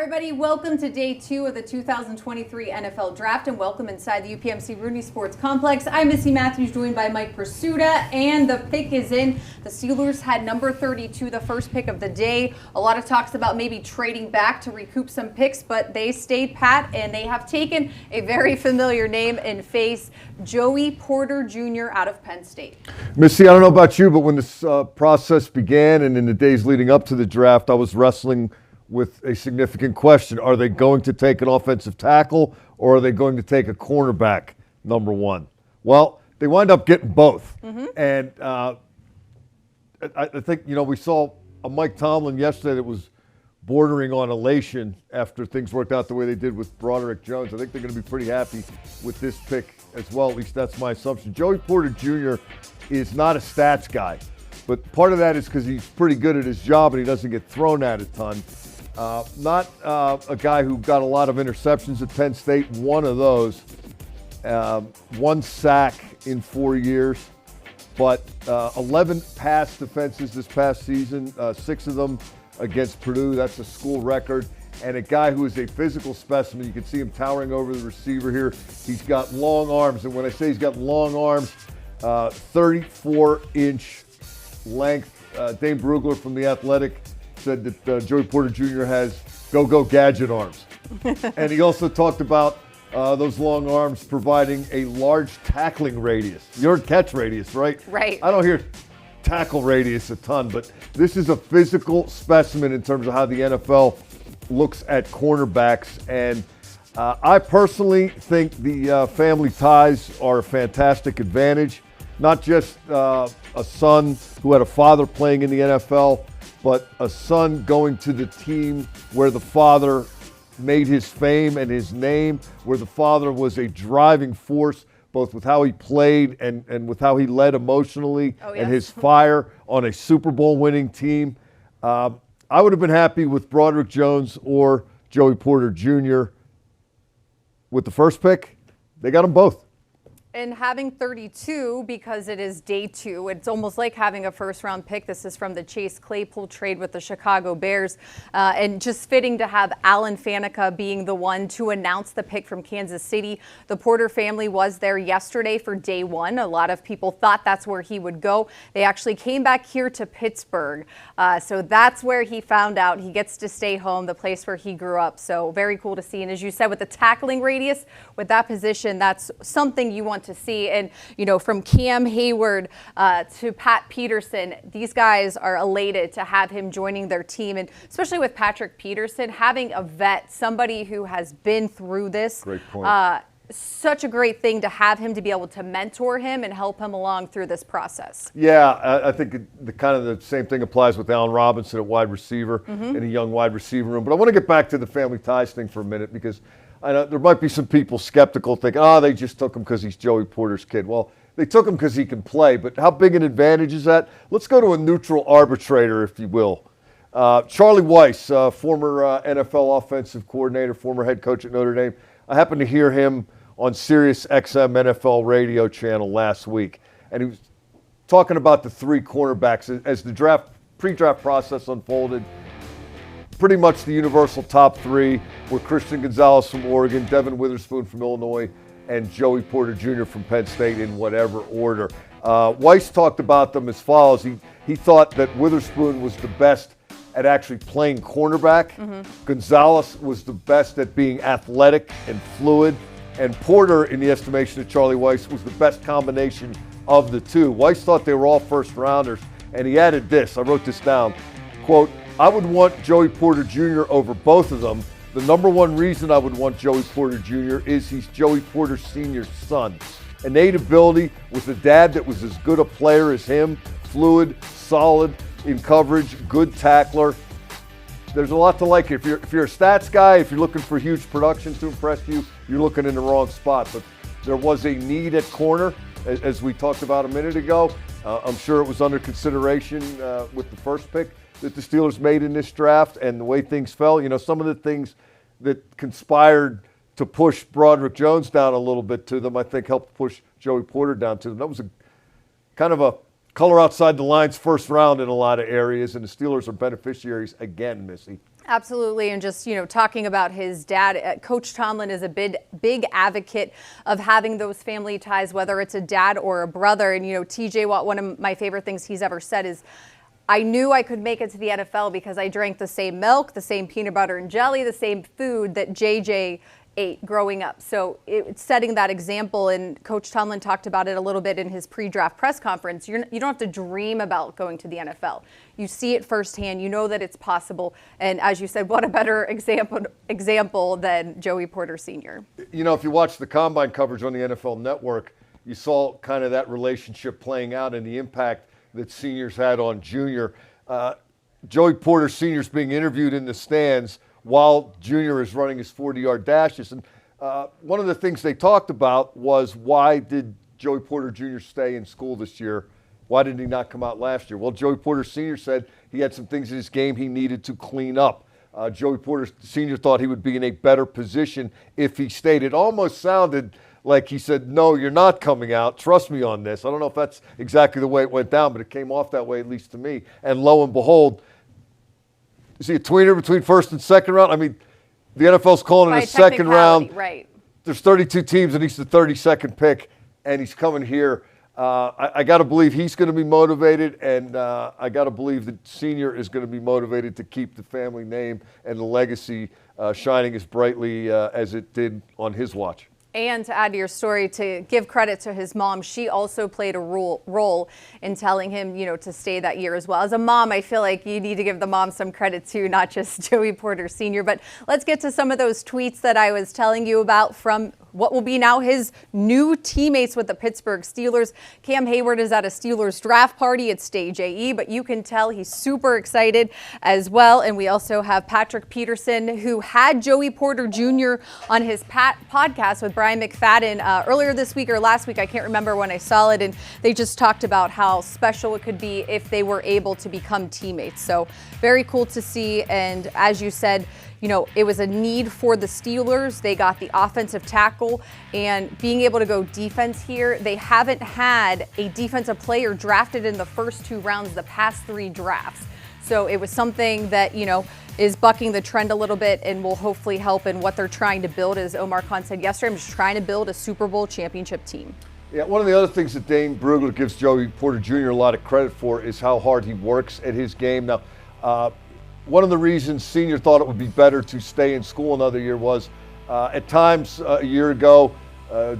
Hi everybody, welcome to day 2 of the 2023 NFL Draft and welcome inside the UPMC Rooney Sports Complex. I'm Missy Matthews, joined by Mike Pursuta, and the pick is in. The Steelers had number 32, the first pick of the day. A lot of talks about maybe trading back to recoup some picks, but they stayed pat and they have taken a very familiar name and face, Joey Porter Jr. out of Penn State. Missy, I don't know about you, but when this process began and in the days leading up to the draft, I was wrestling with a significant question. Are they going to take an offensive tackle or are they going to take a cornerback, number one? Well, they wind up getting both. And I think, we saw a Mike Tomlin yesterday that was bordering on elation after things worked out the way they did with Broderick Jones. I think they're going to be pretty happy with this pick as well. At least that's my assumption. Joey Porter Jr. is not a stats guy, but part of that is because he's pretty good at his job and he doesn't get thrown at a ton. Not a guy who got a lot of interceptions at Penn State, one of those, one sack in 4 years, but 11 pass defenses this past season, 6 of them against Purdue. That's a school record. And a guy who is a physical specimen. You can see him towering over the receiver here. He's got long arms, and when I say he's got long arms, 34-inch length. Dane Brugler from The Athletic said that Joey Porter Jr. has go-go gadget arms. And he also talked about those long arms providing a large tackling radius. You heard catch radius, right? Right. I don't hear tackle radius a ton, but this is a physical specimen in terms of how the NFL looks at cornerbacks. And I personally think the family ties are a fantastic advantage. Not just a son who had a father playing in the NFL, but a son going to the team where the father made his fame and his name, where the father was a driving force, both with how he played and with how he led emotionally and his fire on a Super Bowl winning team. I would have been happy with Broderick Jones or Joey Porter Jr. with the first pick. They got them both. And having 32, because it is day 2, it's almost like having a first-round pick. This is from the Chase Claypool trade with the Chicago Bears. And just fitting to have Alan Faneca being the one to announce the pick from Kansas City. The Porter family was there yesterday for day 1. A lot of people thought that's where he would go. They actually came back here to Pittsburgh. So that's where he found out he gets to stay home, the place where he grew up. So very cool to see. And as you said, with the tackling radius, with that position, that's something you want to see. And, from Cam Hayward to Pat Peterson, these guys are elated to have him joining their team. And especially with Patrick Peterson, having a vet, somebody who has been through this. Great point. Such a great thing to have him to be able to mentor him and help him along through this process. Yeah, I think the same thing applies with Allen Robinson at wide receiver in a young wide receiver room. But I want to get back to the family ties thing for a minute, because I know there might be some people skeptical thinking, they just took him because he's Joey Porter's kid. Well, they took him because he can play, but how big an advantage is that? Let's go to a neutral arbitrator, if you will. Charlie Weiss, former NFL offensive coordinator, former head coach at Notre Dame. I happened to hear him on Sirius XM NFL radio channel last week, and he was talking about the 3 cornerbacks as the pre-draft process unfolded. Pretty much the universal top 3 were Christian Gonzalez from Oregon, Devin Witherspoon from Illinois, and Joey Porter Jr. from Penn State in whatever order. Weiss talked about them as follows. He thought that Witherspoon was the best at actually playing cornerback. Gonzalez was the best at being athletic and fluid. And Porter, in the estimation of Charlie Weiss, was the best combination of the 2. Weiss thought they were all first rounders, and he added this. I wrote this down. Quote, I would want Joey Porter Jr. over both of them. The number one reason I would want Joey Porter Jr. is he's Joey Porter Sr.'s son. Innate ability with a dad that was as good a player as him, fluid, solid in coverage, good tackler. There's a lot to like. If you're a stats guy, if you're looking for huge production to impress you, you're looking in the wrong spot. But there was a need at corner, as we talked about a minute ago. I'm sure it was under consideration with the first pick that the Steelers made in this draft, and the way things fell. Some of the things that conspired to push Broderick Jones down a little bit to them, I think helped push Joey Porter down to them. That was a kind of a color outside the lines first round in a lot of areas, and the Steelers are beneficiaries again, Missy. Absolutely. And just, talking about his dad, Coach Tomlin is a big advocate of having those family ties, whether it's a dad or a brother. And, TJ Watt, one of my favorite things he's ever said is, I knew I could make it to the NFL because I drank the same milk, the same peanut butter and jelly, the same food that JJ ate growing up. So it's setting that example, and Coach Tomlin talked about it a little bit in his pre-draft press conference. You don't have to dream about going to the NFL. You see it firsthand. You know that it's possible. And as you said, what a better example than Joey Porter Sr. If you watch the combine coverage on the NFL Network, you saw kind of that relationship playing out and the impact that seniors had on Junior. Joey Porter Sr. is being interviewed in the stands while Junior is running his 40-yard dashes. And one of the things they talked about was, why did Joey Porter Jr. stay in school this year? Why did he not come out last year? Well, Joey Porter Sr. said he had some things in his game he needed to clean up. Joey Porter Sr. thought he would be in a better position if he stayed. It almost sounded like he said, no, you're not coming out. Trust me on this. I don't know if that's exactly the way it went down, but it came off that way, at least to me. And lo and behold, is he a tweener between first and second round? I mean, the NFL's calling it a second round. Right. There's 32 teams, and he's the 32nd pick, and he's coming here. I got to believe he's going to be motivated, and I got to believe that Senior is going to be motivated to keep the family name and the legacy shining as brightly as it did on his watch. And to add to your story, to give credit to his mom, she also played a role in telling him, to stay that year as well. As a mom, I feel like you need to give the mom some credit too, not just Joey Porter Sr. But let's get to some of those tweets that I was telling you about from what will be now his new teammates with the Pittsburgh Steelers. Cam Hayward is at a Steelers draft party at Stage AE, but you can tell he's super excited as well. And we also have Patrick Peterson, who had Joey Porter Jr. on his podcast with Brian McFadden earlier this week or last week. I can't remember when I saw it. And they just talked about how special it could be if they were able to become teammates. So very cool to see. And as you said, it was a need for the Steelers. They got the offensive tackle, and being able to go defense here, they haven't had a defensive player drafted in the first 2 rounds the past 3 drafts. So it was something that, is bucking the trend a little bit and will hopefully help in what they're trying to build. As Omar Khan said yesterday, I'm just trying to build a Super Bowl championship team. Yeah, one of the other things that Dane Brugler gives Joey Porter Jr. a lot of credit for is how hard he works at his game. Now, one of the reasons Senior thought it would be better to stay in school another year was at times a year ago,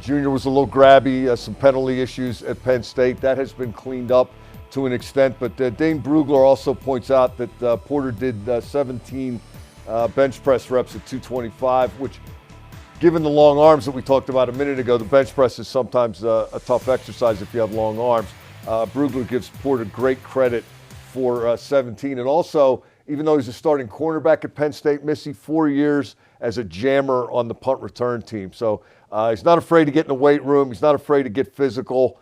Junior was a little grabby, some penalty issues at Penn State. That has been cleaned up to an extent. But Dane Brugler also points out that Porter did 17 bench press reps at 225, which, given the long arms that we talked about a minute ago, the bench press is sometimes a tough exercise if you have long arms. Brugler gives Porter great credit for 17. And also, even though he's a starting cornerback at Penn State, Missy, 4 years as a jammer on the punt return team. So he's not afraid to get in the weight room. He's not afraid to get physical.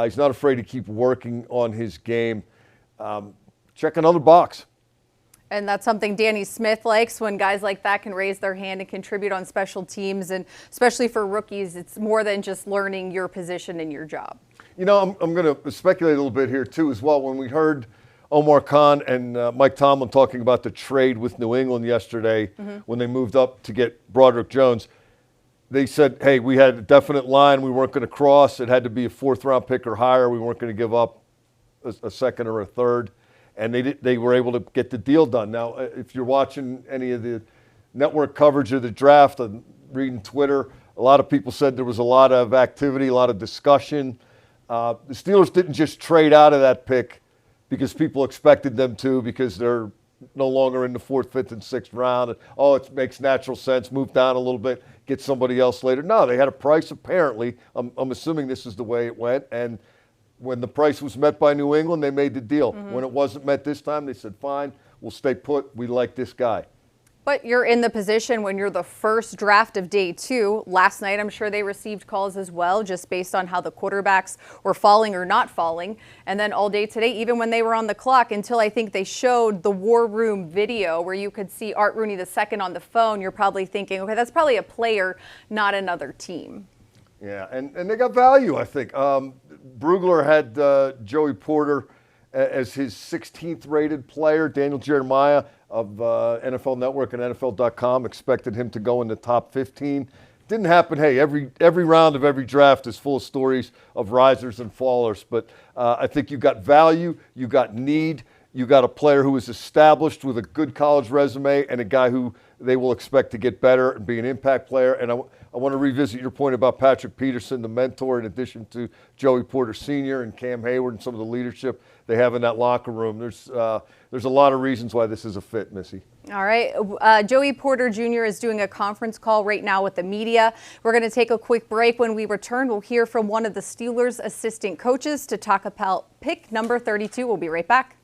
He's not afraid to keep working on his game. Check another box. And that's something Danny Smith likes, when guys like that can raise their hand and contribute on special teams. And especially for rookies, it's more than just learning your position and your job. I'm going to speculate a little bit here too as well. When we heard Omar Khan and Mike Tomlin talking about the trade with New England yesterday, when they moved up to get Broderick Jones, they said, hey, we had a definite line. We weren't going to cross. It had to be a 4th-round pick or higher. We weren't going to give up a second or a third. And they were able to get the deal done. Now, if you're watching any of the network coverage of the draft and reading Twitter, a lot of people said there was a lot of activity, a lot of discussion. The Steelers didn't just trade out of that pick because people expected them to, because they're no longer in the 4th, 5th, and 6th round. It makes natural sense, move down a little bit, get somebody else later. No, they had a price apparently. I'm assuming this is the way it went. And when the price was met by New England, they made the deal. When it wasn't met this time, they said, fine, we'll stay put. We like this guy. But you're in the position when you're the first draft of day 2. Last night, I'm sure they received calls as well, just based on how the quarterbacks were falling or not falling. And then all day today, even when they were on the clock, until I think they showed the War Room video where you could see Art Rooney II on the phone, you're probably thinking, okay, that's probably a player, not another team. Yeah, and they got value, I think. Brugler had Joey Porter as his 16th rated player. Daniel Jeremiah of NFL Network and NFL.com expected him to go in the top 15. Didn't happen. Hey, every round of every draft is full of stories of risers and fallers. But I think you got value, you got need, you got a player who is established with a good college resume and a guy who they will expect to get better and be an impact player. And I want to revisit your point about Patrick Peterson, the mentor, in addition to Joey Porter Sr. and Cam Hayward and some of the leadership they have in that locker room. There's a lot of reasons why this is a fit, Missy. All right. Joey Porter Jr. is doing a conference call right now with the media. We're going to take a quick break. When we return, we'll hear from one of the Steelers' assistant coaches to talk about pick number 32. We'll be right back.